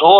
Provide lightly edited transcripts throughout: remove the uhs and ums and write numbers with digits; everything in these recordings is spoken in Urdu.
2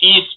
30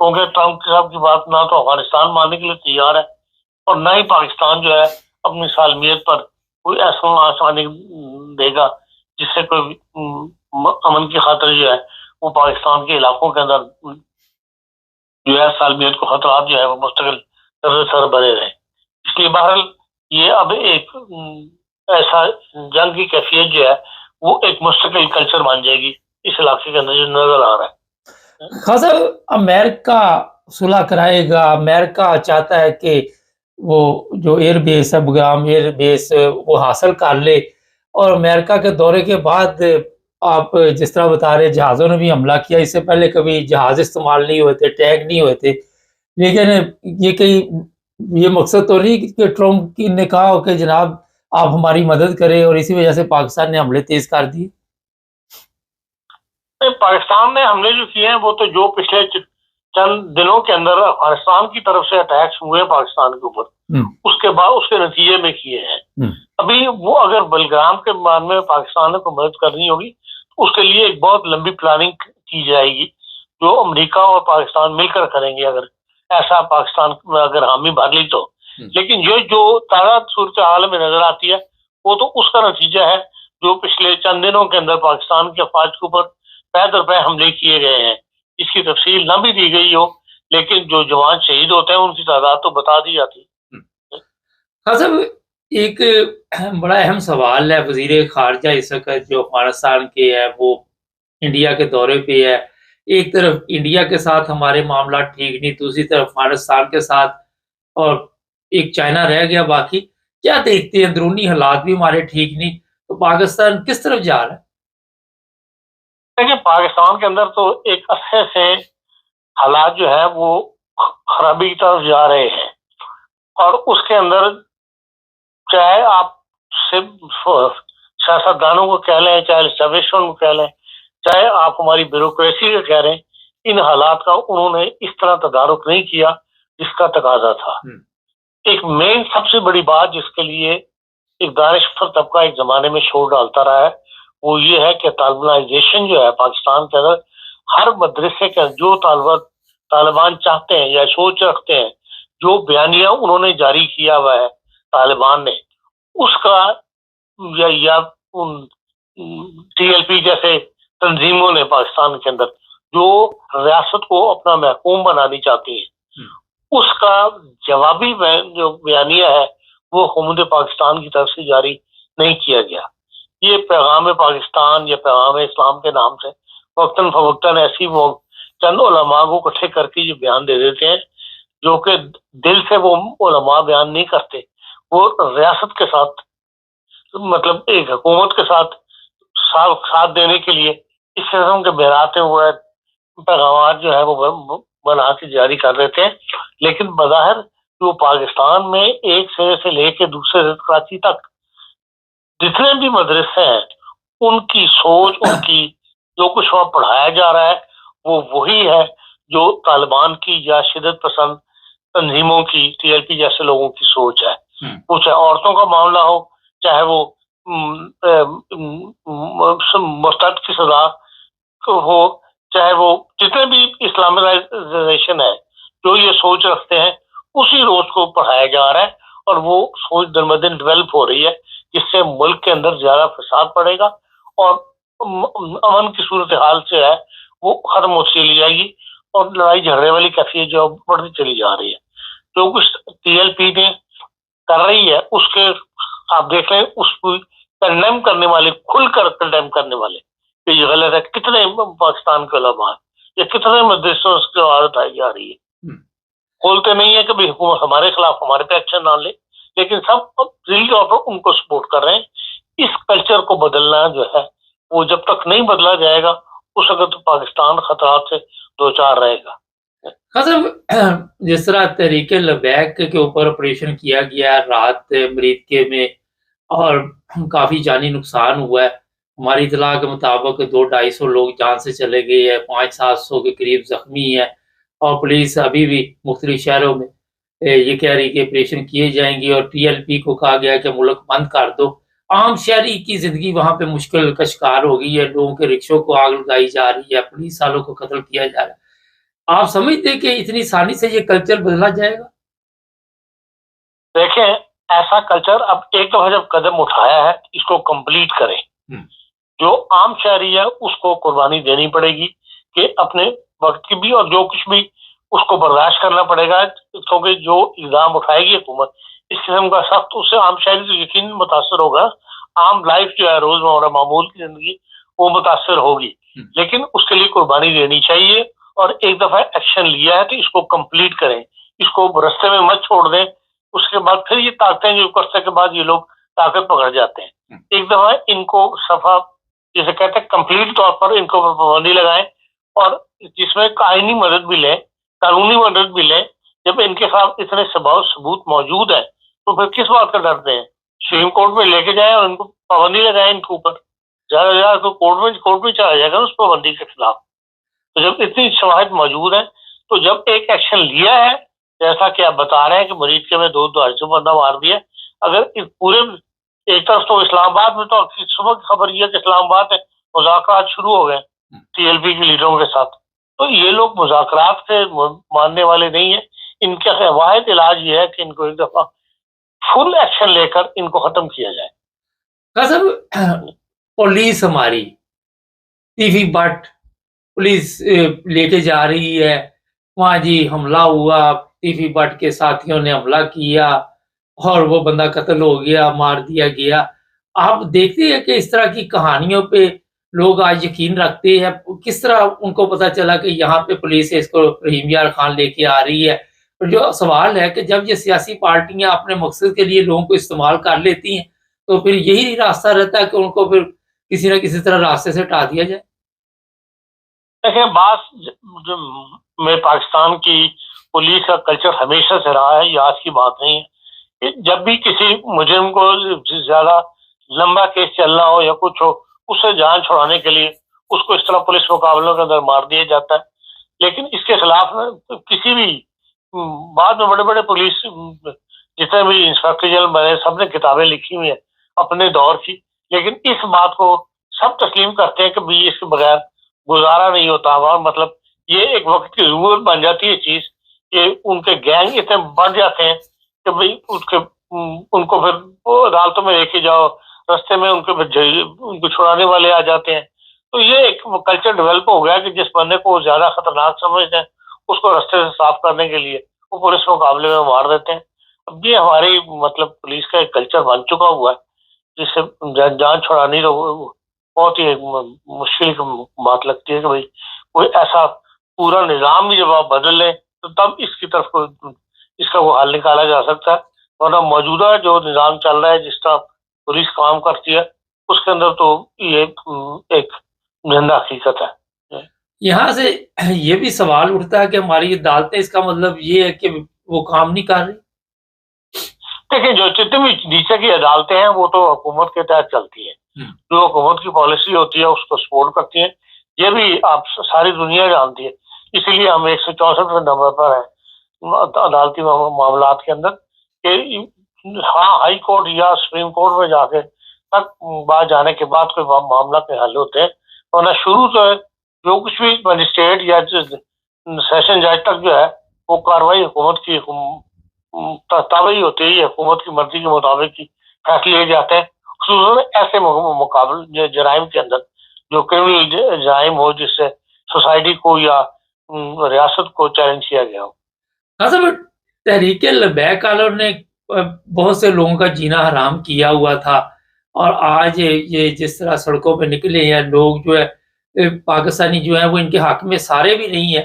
کیونکہ ٹرمپ صاحب کی بات نہ تو افغانستان ماننے کے لیے تیار ہے اور نہ ہی پاکستان جو ہے اپنی سالمیت پر کوئی ایسا آسانی دے گا جس سے کوئی امن کی خاطر جو ہے وہ پاکستان کے علاقوں کے اندر جو ہے سالمیت کو خطرات جو ہے وہ مستقل سر بنے رہے. اس لیے بہرحال یہ اب ایک ایسا جنگ کی کیفیت جو ہے وہ ایک مستقل کلچر بن جائے گی اس علاقے کے اندر جو نظر آ رہا ہے. خاصا امریکہ صلح کرائے گا، امریکہ چاہتا ہے کہ وہ جو ایئر بیس ہے بگرام ایئر بیس وہ حاصل کر لے، اور امریکہ کے دورے کے بعد آپ جس طرح بتا رہے جہازوں نے بھی حملہ کیا، اس سے پہلے کبھی جہاز استعمال نہیں ہوئے تھے، ٹینک نہیں ہوئے تھے، لیکن یہ کہیں یہ مقصد تو نہیں کہ ٹرمپ نے کہا ہو کہ جناب آپ ہماری مدد کریں اور اسی وجہ سے پاکستان نے حملے تیز کر دیے؟ پاکستان نے حملے جو کیے ہیں وہ تو جو پچھلے چند دنوں کے اندر افغانستان کی طرف سے اٹیکس ہوئے پاکستان کے اوپر اس کے بعد اس کے نتیجے میں کیے ہیں. ابھی وہ اگر بلگرام کے معاملے میں پاکستان کو مدد کرنی ہوگی تو اس کے لیے ایک بہت لمبی پلاننگ کی جائے گی جو امریکہ اور پاکستان مل کر کریں گے اگر ایسا پاکستان میں اگر حامی بھر لی تو. لیکن یہ جو تازہ صورتحال میں نظر آتی ہے وہ تو اس کا نتیجہ ہے جو پچھلے چند دنوں کے اندر پاکستان کے افواج کے اوپر پے در پے حملے کیے گئے ہیں. اس کی تفصیل نہ بھی دی گئی ہو لیکن جو جوان شہید ہوتے ہیں ان کی تعداد تو بتا دی جاتی. صاحب ایک بڑا اہم سوال ہے، وزیر خارجہ اس وقت جو افغانستان کے ہے وہ انڈیا کے دورے پہ ہے. ایک طرف انڈیا کے ساتھ ہمارے معاملات ٹھیک نہیں، دوسری طرف افغانستان کے ساتھ، اور ایک چائنا رہ گیا باقی. کیا دیکھتے ہیں اندرونی حالات بھی ہمارے ٹھیک نہیں، تو پاکستان کس طرف جا رہا ہے؟ دیکھیں پاکستان کے اندر تو ایک عرصے سے حالات جو ہے وہ خرابی کی طرف جا رہے ہیں اور اس کے اندر چاہے آپ سیاستدانوں کو کہہ لیں، چاہے اسٹیبلشمنٹ کو کہہ لیں، چاہے آپ ہماری بیوروکریسی کو کہہ رہے ہیں، ان حالات کا انہوں نے اس طرح تدارک نہیں کیا جس کا تقاضا تھا. ایک مین سب سے بڑی بات جس کے لیے ایک دانشور طبقہ ایک زمانے میں شور ڈالتا رہا ہے وہ یہ ہے کہ طالبانائزیشن جو ہے پاکستان کے اندر ہر مدرسے کا جو طالبان چاہتے ہیں یا سوچ رکھتے ہیں، جو بیانیہ انہوں نے جاری کیا ہوا ہے طالبان نے، اس کا یا ٹی ایل پی جیسے تنظیموں نے پاکستان کے اندر جو ریاست کو اپنا محکوم بنانی چاہتی ہیں، اس کا جوابی جو بیانیہ ہے وہ حکومت پاکستان کی طرف سے جاری نہیں کیا گیا. یہ پیغام پاکستان یا پیغام اسلام کے نام سے وقتاً فوقتاً ایسی وہ چند علماء کو اکٹھے کر کے یہ بیان دے دیتے ہیں جو کہ دل سے وہ علماء بیان نہیں کرتے، وہ ریاست کے ساتھ مطلب ایک حکومت کے ساتھ دینے کے لیے اس قسم کے بہراتے ہوئے پیغامات جو ہے وہ بنا کے جاری کر دیتے ہیں. لیکن بظاہر جو پاکستان میں ایک سرے سے لے کے دوسرے سے کراچی تک جتنے بھی مدرسے ہیں ان کی سوچ، ان کی جو کچھ وہاں پڑھایا جا رہا ہے وہ وہی ہے جو طالبان کی یا شدت پسند تنظیموں کی، ٹی ایل پی جیسے لوگوں کی سوچ ہے. وہ چاہے عورتوں کا معاملہ ہو، چاہے وہ مرتد کی سزا ہو، چاہے وہ جتنے بھی اسلامائزیشن ہے جو یہ سوچ رکھتے ہیں اسی روز کو پڑھایا جا رہا ہے اور وہ سوچ دن بدن ڈیولپ ہو رہی ہے جس سے ملک کے اندر زیادہ فساد پڑے گا اور امن کی صورتحال سے ہے وہ ختم ہوتی چلی جائے گی اور لڑائی جھگڑے والی کیفیت جو بڑھتی چلی جا رہی ہے. جو کچھ ٹی ایل پی نے کر رہی ہے اس کے آپ دیکھ لیں اس کو کنڈیم کرنے والے، کھل کر کنڈیم کرنے والے کہ یہ غلط ہے، کتنے پاکستان کے علماء یا کتنے مدرسوں کی عادت آئی جا رہی ہے. کھولتے نہیں ہے کہ بھائی حکومت ہمارے خلاف ہمارے پہ ایکشن نہ لے، لیکن سب ذیلی طور پر ان کو سپورٹ کر رہے ہیں. اس کلچر کو بدلنا جو ہے وہ جب تک نہیں بدلا جائے گا اس وقت پاکستان خطرات سے دوچار رہے گا. جس طرح تحریک لبیک کے اوپر آپریشن کیا گیا رات مریدکے میں اور کافی جانی نقصان ہوا ہے، ہماری اطلاع کے مطابق 200-250 لوگ جان سے چلے گئے ہیں، 500-700 کے قریب زخمی ہیں، اور پولیس ابھی بھی مختلف شہروں میں یہ کہہ رہی کہ آپریشن کیے جائیں گے، اور ٹی ایل پی کو کہا گیا کہ ملک بند کر دو. عام شہری کی زندگی وہاں پہ مشکل کا شکار ہو گئی ہے، لوگوں کے رکشوں کو آگ لگائی جا رہی ہے، پولیس والوں کو قتل کیا جا رہا ہے. آپ سمجھتے کہ اتنی آسانی سے یہ کلچر بدلا جائے گا؟ دیکھیں ایسا کلچر اب ایک دفعہ جب قدم اٹھایا ہے اس کو کمپلیٹ کریں. جو عام شہری ہے اس کو قربانی دینی پڑے گی کہ اپنے وقت کی بھی اور جو کچھ بھی اس کو برداشت کرنا پڑے گا, کیونکہ جو اقدام اٹھائے گی حکومت اس قسم کا سخت, اس سے عام شہری تو یقین متاثر ہوگا. عام لائف جو ہے روزمرہ معمول کی زندگی وہ متاثر ہوگی, لیکن اس کے لیے قربانی دینی چاہیے. اور ایک دفعہ ایکشن لیا ہے تو اس کو کمپلیٹ کریں, اس کو رستے میں مت چھوڑ دیں. اس کے بعد پھر یہ طاقتیں جو کرتے کے بعد یہ لوگ طاقت پکڑ جاتے ہیں. ایک دفعہ ان کو صفا جسے کہتے ہیں کمپلیٹ طور پر ان کو پابندی لگائیں, اور جس میں آئینی مدد بھی لیں, قانونی مدد بھی لیں. جب ان کے خلاف اتنے ثبوت موجود ہیں تو پھر کس بات کا ڈرتے ہیں؟ سپریم کورٹ میں لے کے جائیں اور ان کو پابندی لگائیں ان کے اوپر. زیادہ سے زیادہ تو کورٹ میں چلا جائے گا اس پابندی کے خلاف. تو جب اتنی شواہد موجود ہیں تو جب ایک ایکشن لیا ہے جیسا کہ آپ بتا رہے ہیں کہ مریض کے میں 2 بندہ مار دیا, اگر پورے ایک طرف تو اسلام آباد میں تو صبح کی خبر یہ ہے کہ اسلام آباد میں مذاکرات شروع ہو گئے ٹی ایل پی کے لیڈروں کے ساتھ. تو یہ لوگ مذاکرات سے ماننے والے نہیں ہیں. ان کا واحد علاج یہ ہے کہ ان کو ایک دفعہ فل ایکشن لے کر ان کو ختم کیا جائے. صاحب پولیس ہماری ٹی بٹ پولیس لے کے جا رہی ہے وہاں, جی حملہ ہوا, ٹی بٹ کے ساتھیوں نے حملہ کیا اور وہ بندہ قتل ہو گیا, مار دیا گیا. آپ دیکھتے ہیں کہ اس طرح کی کہانیوں پہ لوگ آج یقین رکھتے ہیں. کس طرح ان کو پتا چلا کہ یہاں پہ پولیس اس کو رحیم یار خان لے کے آ رہی ہے؟ اور جو سوال ہے کہ جب یہ سیاسی پارٹیاں اپنے مقصد کے لیے لوگوں کو استعمال کر لیتی ہیں تو پھر یہی راستہ رہتا ہے کہ ان کو پھر کسی نہ کسی طرح راستے سے ہٹا دیا جائے. دیکھیں بات میں پاکستان کی پولیس کا کلچر ہمیشہ سے رہا ہے, یہ آج کی بات نہیں ہے. جب بھی کسی مجرم کو زیادہ لمبا کیس چلنا ہو یا کچھ ہو, اس سے جان چھڑانے کے لیے اس کو اس طرح پولیس مقابلوں کے اندر مار دیا جاتا ہے. لیکن اس کے خلاف کسی بھی بعد میں بڑے بڑے پولیس جتنے بھی انسپیکٹر جنرل بنے سب نے کتابیں لکھی ہوئی ہیں اپنے دور کی, لیکن اس بات کو سب تسلیم کرتے ہیں کہ بھی اس کے بغیر گزارا نہیں ہوتا. مطلب یہ ایک وقت کی ضرورت بن جاتی ہے چیز کہ ان کے گینگ اتنے بڑھ جاتے ہیں کہ بھائی ان کو پھر عدالتوں میں لے کے جاؤ, رستے میں ان کو چھڑانے والے آ جاتے ہیں. تو یہ ایک کلچر ڈیولپ ہو گیا کہ جس بندے کو زیادہ خطرناک سمجھتے ہیں اس کو رستے سے صاف کرنے کے لیے وہ پولیس مقابلے میں مار دیتے ہیں. اب یہ ہماری مطلب پولیس کا ایک کلچر بن چکا ہوا ہے جس سے جان چھڑانی بہت ہی مشکل بات لگتی ہے کہ بھائی کوئی ایسا پورا نظام بھی جب آپ بدل لیں تو تب اس کی طرف اس کا وہ حل نکالا جا سکتا ہے. ورنہ موجودہ جو نظام چل رہا ہے جس طرح پولیس کام کرتی ہے اس کے اندر تو یہ ایک زندہ حقیقت ہے. یہاں سے یہ بھی سوال اٹھتا ہے کہ ہماری عدالتیں, اس کا مطلب یہ ہے کہ وہ کام نہیں کر رہی. دیکھیں جو جتنی بھی نیچے کی عدالتیں ہیں وہ تو حکومت کے تحت چلتی ہیں, جو حکومت کی پالیسی ہوتی ہے اس کو سپورٹ کرتی ہیں. یہ بھی آپ ساری دنیا جانتی ہے, اسی لیے ہم 164 نمبر پر ہیں عدالتی معاملات کے اندر کہ ہاں ہائی کورٹ یا سپریم کورٹ میں جا کے تک بات جانے کے بعد کوئی معاملہ کے حل ہوتے ہیں. ورنہ شروع سے جو کچھ بھی مجسٹریٹ یا سیشن جج تک جو ہے وہ کاروائی حکومت کی تابعی ہوتی ہے, حکومت کی مرضی کے مطابق ہی فیصلے لیے جاتے ہیں, خصوصاً ایسے مقابل جرائم کے اندر جو کرمنل جرائم ہو جس سے سوسائٹی کو یا ریاست کو چیلنج کیا گیا ہو. تحریک لبیک کالر نے بہت سے لوگوں کا جینا حرام کیا ہوا تھا, اور آج یہ جس طرح سڑکوں پہ نکلے ہیں لوگ جو ہے پاکستانی جو ہیں وہ ان کے حق میں سارے بھی نہیں ہیں.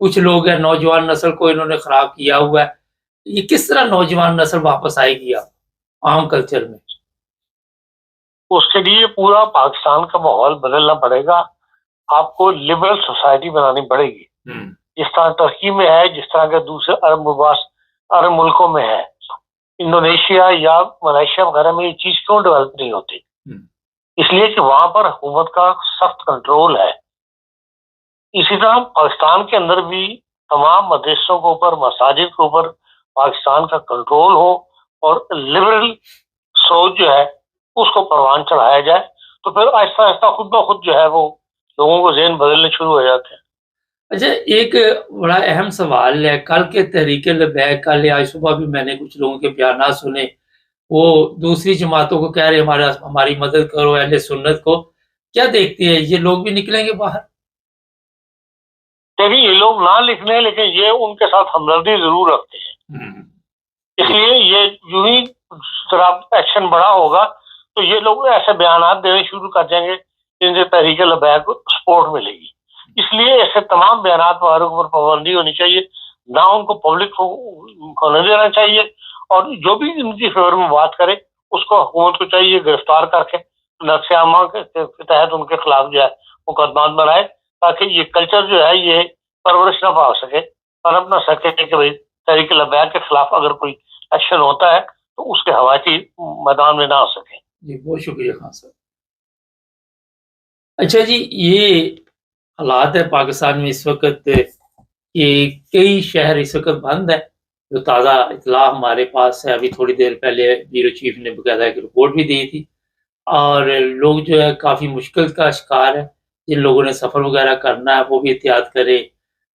کچھ لوگ ہیں نوجوان نسل کو انہوں نے خراب کیا ہوا ہے. یہ کس طرح نوجوان نسل واپس آئے گی عام کلچر میں؟ اس کے لیے پورا پاکستان کا ماحول بدلنا پڑے گا. آپ کو لبرل سوسائٹی بنانی پڑے گی جس طرح ترکی میں ہے, جس طرح کے دوسرے عرب ملکوں میں ہے. انڈونیشیا یا ملائیشیا وغیرہ میں یہ چیز کیوں ڈیولپ نہیں ہوتی؟ اس لیے کہ وہاں پر حکومت کا سخت کنٹرول ہے. اسی طرح پاکستان کے اندر بھی تمام مدرسوں کے اوپر, مساجد کے اوپر پاکستان کا کنٹرول ہو اور لبرل سوچ جو ہے اس کو پروان چڑھایا جائے, تو پھر آہستہ آہستہ خود بخود جو ہے وہ لوگوں کو ذہن بدلنے شروع ہو جاتے ہیں. اچھا، ایک بڑا اہم سوال ہے، کل کے تحریک لبیک، کل آج صبح بھی میں نے کچھ لوگوں کے بیانات سنے، وہ دوسری جماعتوں کو کہہ رہے ہماری مدد کرو، اہل سنت کو کیا دیکھتی ہے، یہ لوگ بھی نکلیں گے باہر؟ دیکھیے یہ لوگ نہ لکھنے لیکن یہ ان کے ساتھ ہمدردی ضرور رکھتے ہیں، اس لیے یہ جو ہی ذرا ایکشن بڑا ہوگا تو یہ لوگ ایسے بیانات دینے شروع کر دیں گے جن سے تحریک لبیک کو سپورٹ ملے گی. اس لیے ایسے تمام بیانات وغیرہ پر پابندی ہونی چاہیے، نہ ان کو پبلک کو ہونے دینا چاہیے، اور جو بھی ان کی فیور میں بات کرے اس کو حکومت کو چاہیے گرفتار کر کے نقش عامہ کے تحت ان کے خلاف جو ہے مقدمات بنائے، تاکہ یہ کلچر جو ہے یہ پرورش نہ پا سکے، پنپ نہ سکے کہ بھائی تحریک لبیک کے خلاف اگر کوئی ایکشن ہوتا ہے تو اس کے حوایتی میدان میں نہ آ سکے. جی بہت شکریہ خان صاحب. اچھا جی، یہ حالات ہے پاکستان میں اس وقت کہ کئی شہر اس وقت بند ہے، جو تازہ اطلاع ہمارے پاس ہے، ابھی تھوڑی دیر پہلے بیورو چیف نے باقاعدہ ایک رپورٹ بھی دی تھی، اور لوگ جو ہے کافی مشکل کا شکار ہے. جن لوگوں نے سفر وغیرہ کرنا ہے وہ بھی احتیاط کرے،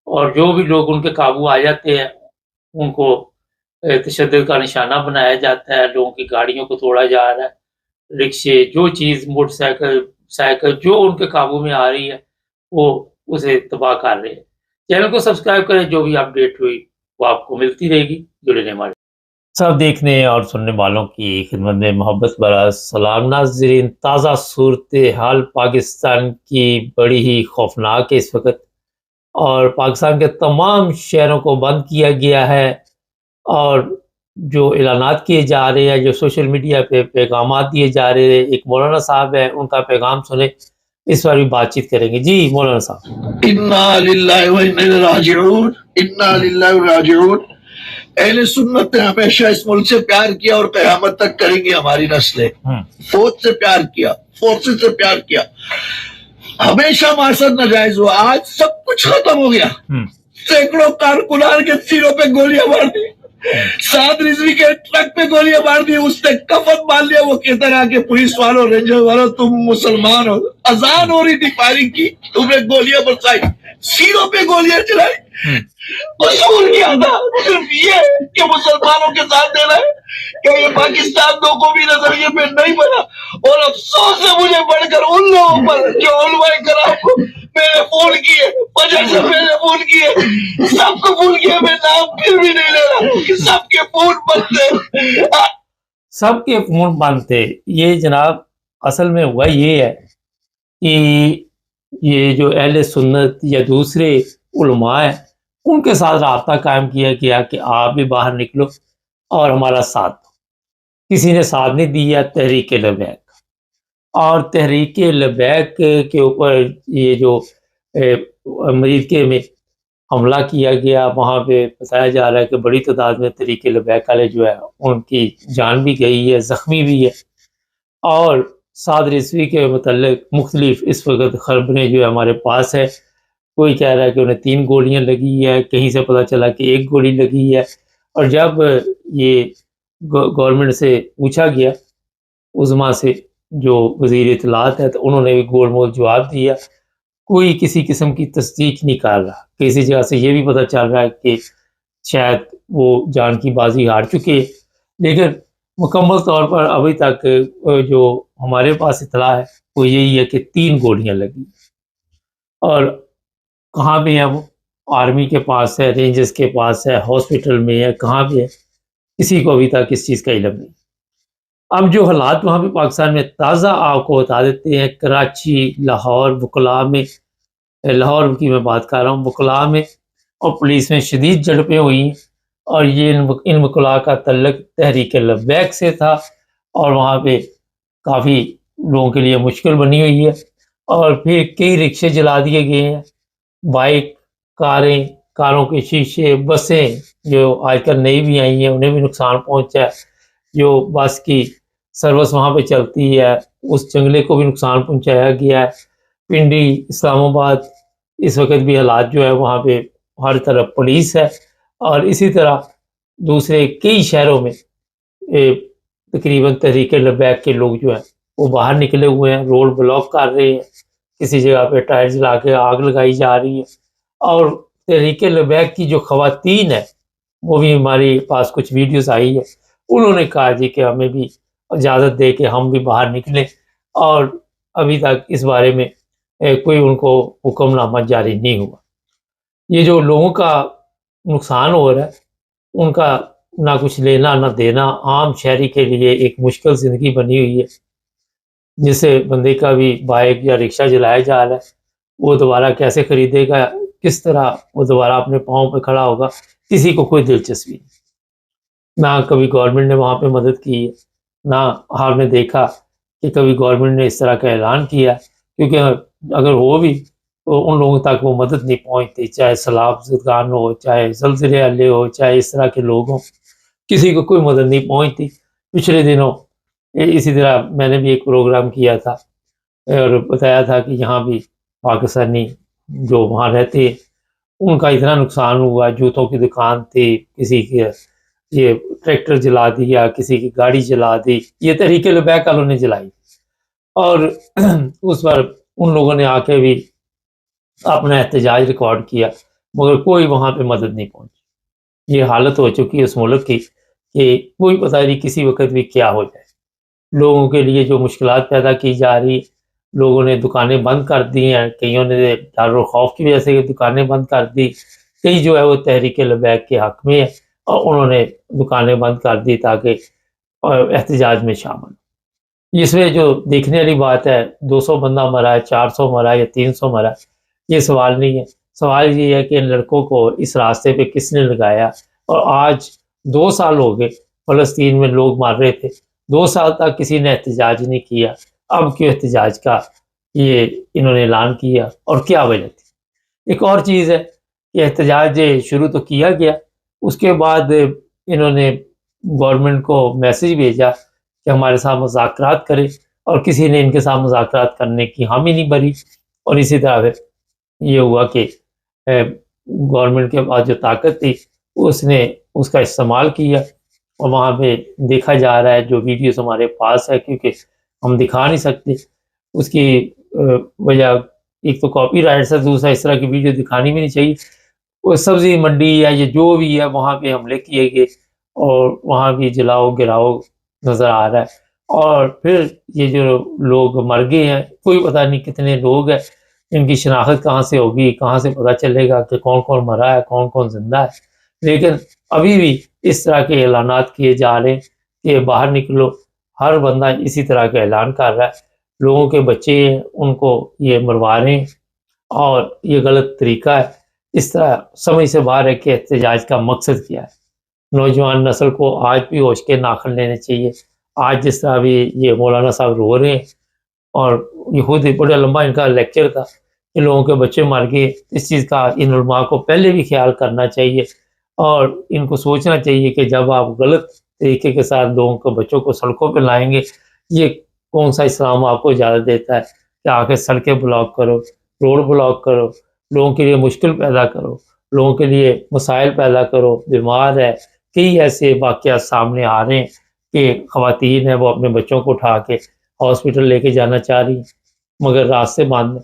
اور جو بھی لوگ ان کے قابو آ جاتے ہیں ان کو تشدد کا نشانہ بنایا جاتا ہے، لوگوں کی گاڑیوں کو توڑا جا رہا ہے، رکشے، جو چیز موٹر سائیکل جو ان کے قابو میں آ رہی ہے وہ اسے تباہ کر رہے ہیں. چینل کو سبسکرائب کریں، جو بھی اپڈیٹ ہوئی وہ آپ کو ملتی رہے گی. جڑے رہیں ہمارے سب دیکھنے اور سننے والوں کی خدمت میں محبت برا سلام. ناظرین، تازہ صورتحال پاکستان کی بڑی ہی خوفناک ہے اس وقت، اور پاکستان کے تمام شہروں کو بند کیا گیا ہے، اور جو اعلانات کیے جا رہے ہیں، جو سوشل میڈیا پہ پیغامات دیے جا رہے ہیں، ایک مولانا صاحب ہیں، ان کا پیغام سنیں، اس پر بھی بات چیت کریں گے. جی مولانا صاحب. انا للہ و انا الیہ راجعون، انا للہ و راجعون. اہل سنت نے ہمیشہ اس ملک سے پیار کیا اور قیامت تک کریں گے ہماری نسلیں. فوج سے پیار کیا، فورسز سے پیار کیا، ہمیشہ معاشرت ناجائز ہوا. آج سب کچھ ختم ہو گیا. سینکڑوں کارکنان کے سروں پہ گولیاں مار دی، سعد رضوی کے ٹرک پہ گولیاں مار دی، اس نے کفن مان لیا. وہ کہتا رہا کہ پولیس والوں، رینجر والوں، تم مسلمان ہو. اذان ہو رہی تھی، فائرنگ کی، تم نے گولیاں برسائی، سیروں پہ گولیاں چلائی. اصول کیا تھا؟ صرف یہ کہ مسلمانوں کے ساتھ دینا ہے. کہ یہ پاکستان دو قومی نظریے پہ نہیں بنا. اور افسوس ہے مجھے بڑھ کر ان لوگوں پر جو علماء کرام کو میں نے فون کیے، فجر سے پہلے فون کیے، سب کو فون کیا. میں نام پھر بھی نہیں لے رہا کہ سب کے فون بند تھے، سب کے فون بند تھے. یہ جناب اصل میں ہوا یہ ہے کہ یہ جو اہل سنت یا دوسرے علماء ہیں ان کے ساتھ رابطہ قائم کیا گیا کہ آپ بھی باہر نکلو اور ہمارا ساتھ دو. کسی نے ساتھ نہیں دیا تحریک لبیک، اور تحریک لبیک کے اوپر یہ جو امریکہ میں حملہ کیا گیا، وہاں پہ بتایا جا رہا ہے کہ بڑی تعداد میں تحریک لبیک والے جو ہے ان کی جان بھی گئی ہے، زخمی بھی ہے. اور سعد رضوی کے متعلق مختلف اس وقت خبریں جو ہے ہمارے پاس ہے. کوئی کہہ رہا ہے کہ انہیں 3 گولیاں لگی ہے، کہیں سے پتہ چلا کہ 1 گولی لگی ہے. اور جب یہ گورنمنٹ سے پوچھا گیا، عظما سے جو وزیر اطلاعات ہے، تو انہوں نے بھی گول مول جواب دیا. کوئی کسی قسم کی تصدیق نہیں کر رہا. کسی جگہ سے یہ بھی پتہ چل رہا ہے کہ شاید وہ جان کی بازی ہار چکے، لیکن مکمل طور پر ابھی تک جو ہمارے پاس اطلاع ہے وہ یہی ہے کہ 3 گولیاں لگی. اور کہاں پہ ہے وہ؟ آرمی کے پاس ہے، رینجرز کے پاس ہے، ہاسپٹل میں ہے، کہاں پہ ہے کسی کو ابھی تک اس چیز کا علم نہیں. اب جو حالات وہاں پہ پاکستان میں تازہ آپ کو بتا دیتے ہیں. کراچی، لاہور، وکلا میں، لاہور کی میں بات کر رہا ہوں، وکلا میں اور پولیس میں شدید جھڑپیں ہوئی ہیں، اور یہ ان وکلا کا تعلق تحریک لبیک سے تھا، اور وہاں پہ کافی لوگوں کے لیے مشکل بنی ہوئی ہے. اور پھر کئی رکشے جلا دیے گئے ہیں، بائک، کاروں کے شیشے، بسیں جو آج کل نئی بھی آئی ہیں انہیں بھی نقصان پہنچا ہے. جو بس کی سروس وہاں پہ چلتی ہے اس جنگلے کو بھی نقصان پہنچایا گیا ہے. پنڈی، اسلام آباد اس وقت بھی حالات جو ہے وہاں پہ ہر طرف پولیس ہے. اور اسی طرح دوسرے کئی شہروں میں تقریباً تحریک لبیک کے لوگ جو ہیں وہ باہر نکلے ہوئے ہیں، روڈ بلاک کر رہے ہیں، کسی جگہ پہ ٹائر جلا کے آگ لگائی جا رہی ہے. اور تحریک لبیک کی جو خواتین ہیں وہ بھی ہمارے پاس کچھ ویڈیوز آئی ہے، انہوں نے کہا جی کہ ہمیں بھی اجازت دے کہ ہم بھی باہر نکلیں، اور ابھی تک اس بارے میں کوئی ان کو حکم نامہ جاری نہیں ہوا۔ یہ جو لوگوں کا نقصان ہو رہا ہے ان کا نہ کچھ لینا نہ دینا، عام شہری کے لیے ایک مشکل زندگی بنی ہوئی ہے، جس سے بندے کا بھی بائک یا رکشہ جلایا جا رہا ہے، وہ دوبارہ کیسے خریدے گا، کس طرح وہ دوبارہ اپنے پاؤں پہ کھڑا ہوگا، کسی کو کوئی دلچسپی نہیں۔ نہ کبھی گورنمنٹ نے وہاں پہ مدد کی ہے، نہ آپ نے دیکھا کہ کبھی گورنمنٹ نے اس طرح کا اعلان کیا، کیونکہ اگر ہو بھی تو ان لوگوں تک وہ مدد نہیں پہنچتی، چاہے سیلاب زدگان ہو، چاہے زلزلے والے ہو، چاہے اس طرح کے لوگ ہوں، کسی کو کوئی مدد نہیں پہنچتی۔ پچھلے دنوں اسی طرح میں نے بھی ایک پروگرام کیا تھا اور بتایا تھا کہ یہاں بھی پاکستانی جو وہاں رہتے ہیں ان کا اتنا نقصان ہوا، جوتوں کی دکان تھی، کسی کے یہ ٹریکٹر جلا دیا، کسی کی گاڑی جلا دی، یہ تحریک لبیک والوں نے جلائی، اور اس پر ان لوگوں نے آ کے بھی اپنا احتجاج ریکارڈ کیا، مگر کوئی وہاں پہ مدد نہیں پہنچی۔ یہ حالت ہو چکی ہے اس ملک کی کہ کوئی پتہ نہیں کسی وقت بھی کیا ہو جائے۔ لوگوں کے لیے جو مشکلات پیدا کی جا رہی، لوگوں نے دکانیں بند کر دی ہیں، کئیوں نے ڈر و خوف کی وجہ سے دکانیں بند کر دی، کئی جو ہے وہ تحریک لبیک کے حق میں ہے اور انہوں نے دکانیں بند کر دی تاکہ احتجاج میں شامل۔ اس میں جو دیکھنے والی بات ہے 200 بندہ مرا ہے، 400 مرا ہے یا 300 مرا ہے، یہ سوال نہیں ہے۔ سوال یہ ہے کہ ان لڑکوں کو اس راستے پہ کس نے لگایا، اور آج 2 سال ہو گئے فلسطین میں لوگ مر رہے تھے، 2 سال تک کسی نے احتجاج نہیں کیا، اب کیوں احتجاج کا یہ انہوں نے اعلان کیا اور کیا وجہ تھی؟ ایک اور چیز ہے کہ احتجاج شروع تو کیا گیا، اس کے بعد انہوں نے گورنمنٹ کو میسج بھیجا کہ ہمارے ساتھ مذاکرات کرے، اور کسی نے ان کے ساتھ مذاکرات کرنے کی حامی نہیں بھری، اور اسی طرح پھر یہ ہوا کہ گورنمنٹ کے پاس جو طاقت تھی اس نے اس کا استعمال کیا، اور وہاں پہ دیکھا جا رہا ہے جو ویڈیوز ہمارے پاس ہے، کیونکہ ہم دکھا نہیں سکتے اس کی وجہ ایک تو کاپی رائٹس ہے، دوسرا اس طرح کی ویڈیو دکھانی بھی نہیں چاہیے۔ وہ سبزی منڈی یا یہ جو بھی ہے وہاں پہ حملے کیے گئے، اور وہاں بھی جلاؤ گراؤ نظر آ رہا ہے، اور پھر یہ جو لوگ مر گئے ہیں کوئی پتہ نہیں کتنے لوگ ہیں، ان کی شناخت کہاں سے ہوگی، کہاں سے پتہ چلے گا کہ کون کون مرا ہے کون کون زندہ ہے۔ لیکن ابھی بھی اس طرح کے اعلانات کیے جا رہے ہیں کہ باہر نکلو، ہر بندہ اسی طرح کا اعلان کر رہا ہے، لوگوں کے بچے ہیں ان کو یہ مروا رہے ہیں، اور یہ غلط طریقہ ہے۔ اس طرح سمجھ سے باہر ہے کہ احتجاج کا مقصد کیا ہے۔ نوجوان نسل کو آج بھی ہوش کے ناخن لینے چاہیے۔ آج جس طرح بھی یہ مولانا صاحب رو رہے ہیں، اور یہ خود ہی بڑا لمبا ان کا لیکچر تھا کہ لوگوں کے بچے مر گئے، اس چیز کا ان علماء کو پہلے بھی خیال کرنا چاہیے، اور ان کو سوچنا چاہیے کہ جب آپ غلط طریقے کے ساتھ لوگوں کے بچوں کو سڑکوں پہ لائیں گے، یہ کون سا اسلام آپ کو اجازت دیتا ہے کہ آ کے سڑکیں بلاک کرو، روڈ بلاک کرو، لوگوں کے لیے مشکل پیدا کرو، لوگوں کے لیے مسائل پیدا کرو، بیمار ہے۔ کئی ایسے واقعات سامنے آ رہے ہیں کہ خواتین ہیں وہ اپنے بچوں کو اٹھا کے ہاسپٹل لے کے جانا چاہ رہی ہیں، مگر راستے بند ہیں،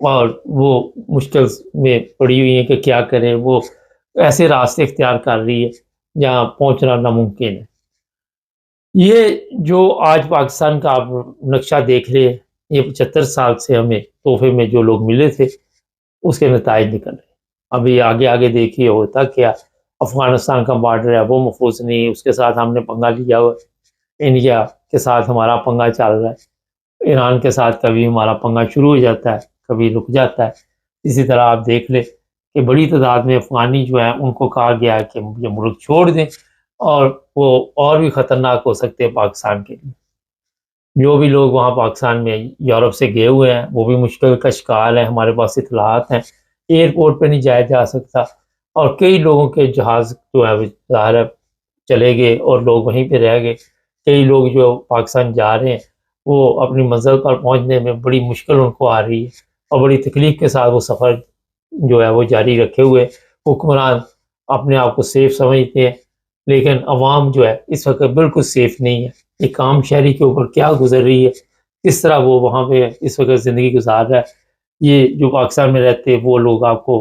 اور وہ مشکل میں پڑی ہوئی ہیں کہ کیا کریں، وہ ایسے راستے اختیار کر رہی ہے جہاں پہنچنا ناممکن ہے۔ یہ جو آج پاکستان کا آپ نقشہ دیکھ رہے ہیں، یہ 75 سال سے ہمیں تحفے میں جو لوگ ملے تھے اس کے نتائج نکل رہے ہیں۔ ابھی آگے آگے دیکھیے ہوتا کیا، افغانستان کا بارڈر ہے وہ محفوظ نہیں، اس کے ساتھ ہم نے پنگا لیا ہوا ہے، انڈیا کے ساتھ ہمارا پنگا چل رہا ہے، ایران کے ساتھ کبھی ہمارا پنگا شروع ہو جاتا ہے کبھی رک جاتا ہے۔ اسی طرح آپ دیکھ لیں کہ بڑی تعداد میں افغانی جو ہیں ان کو کہا گیا ہے کہ یہ ملک چھوڑ دیں، اور وہ اور بھی خطرناک ہو سکتے ہیں پاکستان کے لیے۔ جو بھی لوگ وہاں پاکستان میں یورپ سے گئے ہوئے ہیں وہ بھی مشکل کا شکار ہیں، ہمارے پاس اطلاعات ہیں، ایئرپورٹ پہ نہیں جایا جا سکتا، اور کئی لوگوں کے جہاز جو ہے وہ ظاہر ہے چلے گئے اور لوگ وہیں پہ رہ گئے۔ کئی لوگ جو پاکستان جا رہے ہیں وہ اپنی منزل پر پہنچنے میں بڑی مشکل ان کو آ رہی ہے، اور بڑی تکلیف کے ساتھ وہ سفر جو ہے وہ جاری رکھے ہوئے۔ حکمران اپنے آپ کو سیف سمجھتے ہیں، لیکن عوام جو ہے اس وقت بالکل سیف نہیں ہے۔ ایک عام شہری کے اوپر کیا گزر رہی ہے، کس طرح وہ وہاں پہ اس وقت زندگی گزار رہا ہے، یہ جو پاکستان میں رہتے ہیں وہ لوگ آپ کو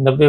90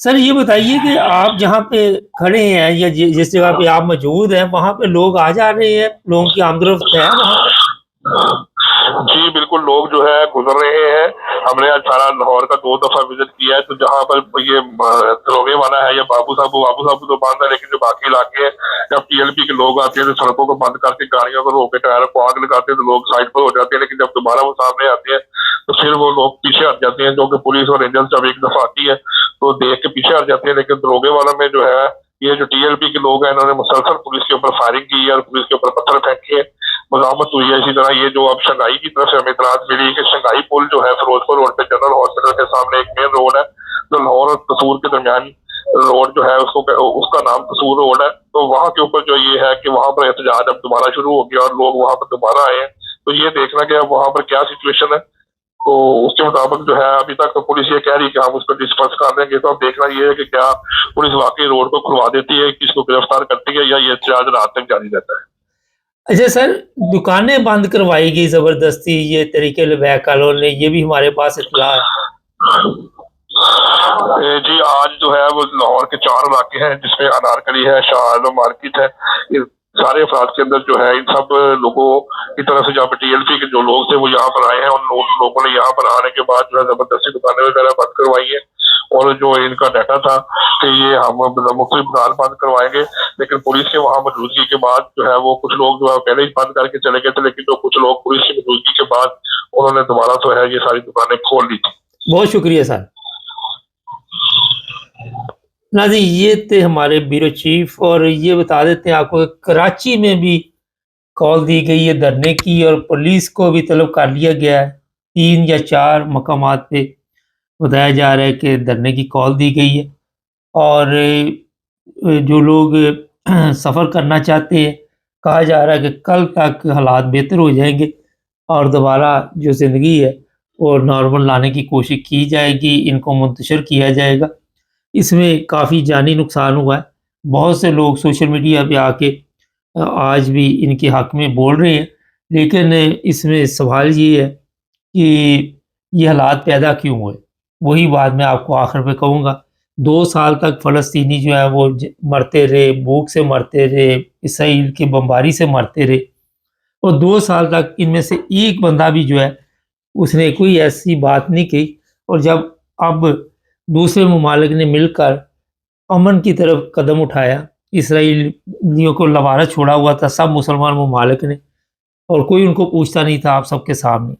سر یہ بتائیے کہ آپ جہاں پہ کھڑے ہیں یا جس جگہ پہ آپ موجود ہیں وہاں پہ لوگ آ جا رہے ہیں, لوگوں کی آمد و رفت ہے وہاں پہ؟ جی بالکل, لوگ جو ہے گزر رہے ہیں. ہم نے آج سارا لاہور کا 2 دفعہ وزٹ کیا ہے, تو جہاں پر یہ دروگے والا ہے یا بابو صاحب تو بند ہے, لیکن جو باقی علاقے ہیں جب ٹی ایل پی کے لوگ آتے ہیں تو سڑکوں کو بند کر کے گاڑیوں کو روک کے ٹائر کو آگ لگاتے ہیں تو لوگ سائڈ پر ہو جاتے ہیں, لیکن جب دوبارہ وہ سامنے آتے ہیں تو پھر وہ لوگ پیچھے ہٹ جاتے ہیں, جو کہ پولیس اور ریجنس جب ایک دفعہ آتی ہے تو دیکھ کے پیچھے ہٹ جاتے ہیں. لیکن دروگے والا میں جو ہے یہ جو ٹی ایل پی کے لوگ ہیں انہوں نے مسلسل پولیس کے اوپر فائرنگ کی ہے اور پولیس کے اوپر پتھر پھینکے ہیں, مزاحمت ہوئی ہے. اسی طرح یہ جو اب شنگھائی کی طرف سے ہمیں اطلاعات ملی کہ شنگھائی پل جو ہے فیروز پور روڈ پہ جنرل ہاسپٹل کے سامنے ایک مین روڈ ہے جو لاہور اور قصور کے درمیان روڈ جو ہے اس کا نام قصور روڈ ہے, تو وہاں کے اوپر جو یہ ہے کہ وہاں پر احتجاج اب دوبارہ شروع ہو گیا اور لوگ وہاں پر دوبارہ آئے ہیں. تو یہ دیکھنا کہ اب وہاں پر کیا سچویشن ہے, تو اس کے مطابق جو ہے ابھی تک پولیس یہ کہہ رہی ہے کہ ہم اس کو ڈسپرس کر دیں گے. تو اب دیکھنا یہ ہے کہ کیا پولیس واقعی روڈ کو کھلوا دیتی ہے, کس کو گرفتار کرتی ہے, یا یہ احتجاج رات تک جاری رہتا ہے. اچھا سر, دکانیں بند کروائی گئی زبردستی یہ طریقے لبیک کالون نے, یہ بھی ہمارے پاس اطلاع ہے. جی آج جو ہے وہ لاہور کے 4 علاقے ہیں جس میں انارکلی ہے, شاہ عالم مارکیٹ ہے, یہ سارے افراد کے اندر جو ہے ان سب لوگوں کی طرف سے جہاں پہ ٹی ایل پی کے جو لوگ تھے وہ یہاں پر آئے ہیں, اور لوگوں نے یہاں پر آنے کے بعد جو ہے زبردستی دکانیں وغیرہ بند کروائی ہیں. اور جو ان کا ڈیٹا تھا کہ یہ ہم مختلف دکان بند کروائیں گے, لیکن پولیس کے وہاں موجودگی کے بعد جو ہے وہ کچھ لوگ جو ہے پہلے ہی بند کر کے چلے گئے تھے, لیکن جو کچھ لوگ پولیس کی موجودگی کے بعد انہوں نے دوبارہ جو ہے یہ ساری دکانیں کھول لی تھی. بہت شکریہ سر. ناظرین یہ تھے ہمارے بیورو چیف, اور یہ بتا دیتے ہیں آپ کو کہ کراچی میں بھی کال دی گئی ہے دھرنے کی, اور پولیس کو بھی طلب کر لیا گیا ہے. 3 یا 4 مقامات پہ بتایا جا رہا ہے کہ دھرنے کی کال دی گئی ہے, اور جو لوگ سفر کرنا چاہتے ہیں کہا جا رہا ہے کہ کل تک حالات بہتر ہو جائیں گے اور دوبارہ جو زندگی ہے وہ نارمل لانے کی کوشش کی جائے گی, ان کو منتشر کیا جائے گا. اس میں کافی جانی نقصان ہوا ہے. بہت سے لوگ سوشل میڈیا پہ آ کے آج بھی ان کے حق میں بول رہے ہیں, لیکن اس میں سوال یہ ہے کہ یہ حالات پیدا کیوں ہوئے. وہی بات میں آپ کو آخر پہ کہوں گا. 2 سال تک فلسطینی جو ہے وہ مرتے رہے, بھوک سے مرتے رہے, اسرائیل کی بمباری سے مرتے رہے, اور 2 سال تک ان میں سے ایک بندہ بھی جو ہے اس نے کوئی ایسی بات نہیں کی. اور جب اب دوسرے ممالک نے مل کر امن کی طرف قدم اٹھایا, اسرائیلیوں کو لوارہ چھوڑا ہوا تھا سب مسلمان ممالک نے, اور کوئی ان کو پوچھتا نہیں تھا. آپ سب کے سامنے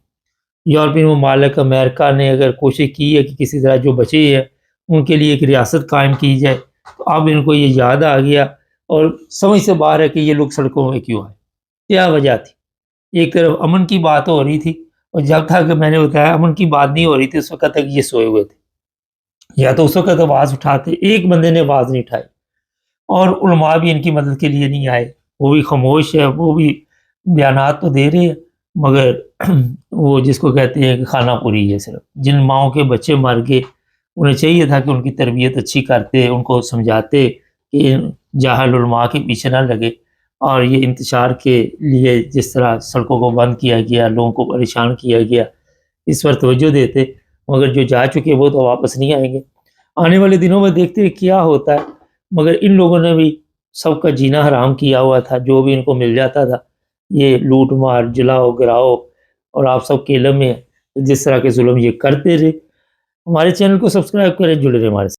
یورپین ممالک, امریکہ نے اگر کوشش کی ہے کہ کسی طرح جو بچے ہیں ان کے لیے ایک ریاست قائم کی جائے, تو اب ان کو یہ یاد آ گیا اور سمجھ سے باہر ہے کہ یہ لوگ سڑکوں میں کیوں آئے, کیا وجہ تھی. ایک طرف امن کی بات ہو رہی تھی, اور جب تک میں نے بتایا امن کی بات نہیں ہو رہی تھی اس وقت تک یہ سوئے ہوئے تھے, یا تو اس وقت آواز اٹھاتے. ایک بندے نے آواز نہیں اٹھائی, اور علماء بھی ان کی مدد کے لیے نہیں آئے, وہ بھی خاموش ہے, وہ بھی بیانات تو دے رہے ہیں مگر وہ جس کو کہتے ہیں کہ خانہ پوری ہے. صرف جن ماؤں کے بچے مر گئے انہیں چاہیے تھا کہ ان کی تربیت اچھی کرتے, ان کو سمجھاتے کہ جاہل علماء کے پیچھے نہ لگے, اور یہ انتشار کے لیے جس طرح سڑکوں کو بند کیا گیا, لوگوں کو پریشان کیا گیا, اس پر توجہ دیتے. مگر جو جا چکے وہ تو واپس نہیں آئیں گے. آنے والے دنوں میں دیکھتے ہیں کیا ہوتا ہے, مگر ان لوگوں نے بھی سب کا جینا حرام کیا ہوا تھا. جو بھی ان کو مل جاتا تھا یہ لوٹ مار, جلاؤ گراؤ, اور آپ سب کے علم میں جس طرح کے ظلم یہ کرتے رہے. ہمارے چینل کو سبسکرائب کریں, جڑے رہے ہمارے ساتھ.